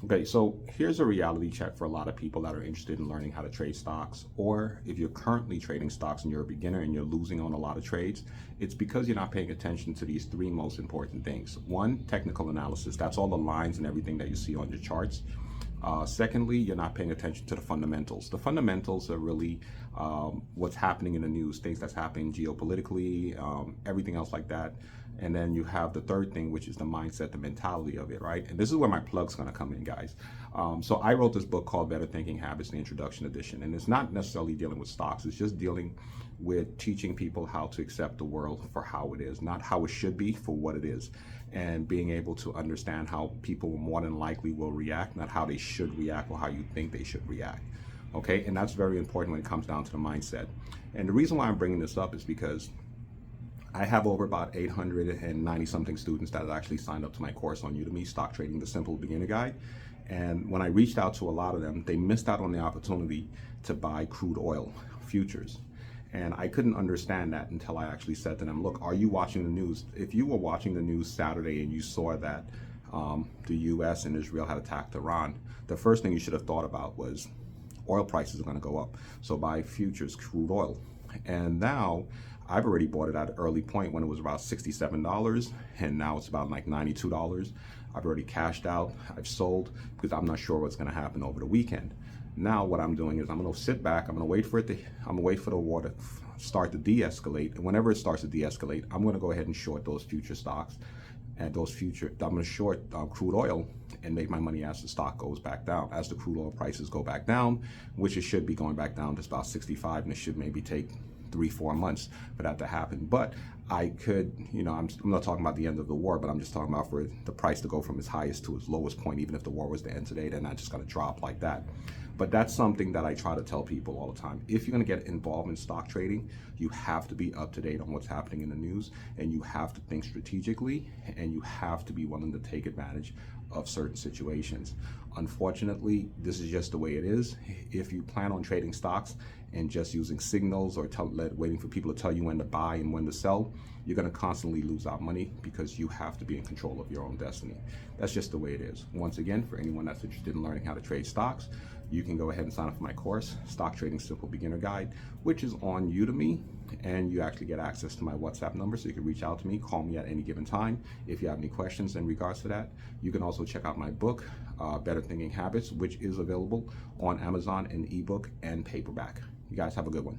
Okay, so here's a reality check for a lot of people that are interested in learning how to trade stocks, or if you're currently trading stocks and you're a beginner and you're losing on a lot of trades, it's because you're not paying attention to these three most important things. One, technical analysis. That's all the lines and everything that you see on your charts. Secondly, you're not paying attention to the fundamentals. The fundamentals are really what's happening in the news, things that's happening geopolitically, everything else like that. And then you have the third thing, which is the mindset, the mentality of it, right? And this is where my plug's gonna come in, guys. So I wrote this book called Better Thinking Habits, the introduction edition. And it's not necessarily dealing with stocks. It's just dealing with teaching people how to accept the world for how it is, not how it should be, for what it is. And being able to understand how people more than likely will react, not how they should react or how you think they should react. Okay, and that's very important when it comes down to the mindset. And the reason why I'm bringing this up is because I have over about 890 something students that have actually signed up to my course on Udemy, Stock Trading, the Simple Beginner Guide. And when I reached out to a lot of them, they missed out on the opportunity to buy crude oil futures. And I couldn't understand that until I actually said to them, look, are you watching the news? If you were watching the news Saturday and you saw that the US and Israel had attacked Iran, the first thing you should have thought about was oil prices are going to go up. So buy futures, crude oil. And now I've already bought it at an early point when it was about $67, and now it's about like $92. I've already cashed out, I've sold, because I'm not sure what's going to happen over the weekend. Now what I'm doing is I'm going to sit back, I'm going to wait for the war to start to de-escalate, and whenever it starts to de-escalate, I'm going to go ahead and short those future stocks, and I'm going to short crude oil and make my money as the stock goes back down, as the crude oil prices go back down, which it should be going back down to about 65, and it should maybe take 3-4 months for that to happen. But I could, I'm not talking about the end of the war, but I'm just talking about for the price to go from its highest to its lowest point. Even if the war was to end today, they're not just going to drop like that. But that's something that I try to tell people all the time. If you're going to get involved in stock trading, you have to be up to date on what's happening in the news, and you have to think strategically, and you have to be willing to take advantage of certain situations. Unfortunately, this is just the way it is. If you plan on trading stocks and just using signals or waiting for people to tell you when to buy and when to sell, you're going to constantly lose out money because you have to be in control of your own destiny. That's just the way it is. Once again, for anyone that's interested in learning how to trade stocks, you can go ahead and sign up for my course, Stock Trading Simple Beginner Guide, which is on Udemy, and you actually get access to my WhatsApp number, so you can reach out to me, call me at any given time if you have any questions in regards to that. You can also check out my book, Better Thinking Habits, which is available on Amazon in ebook and paperback. You guys have a good one.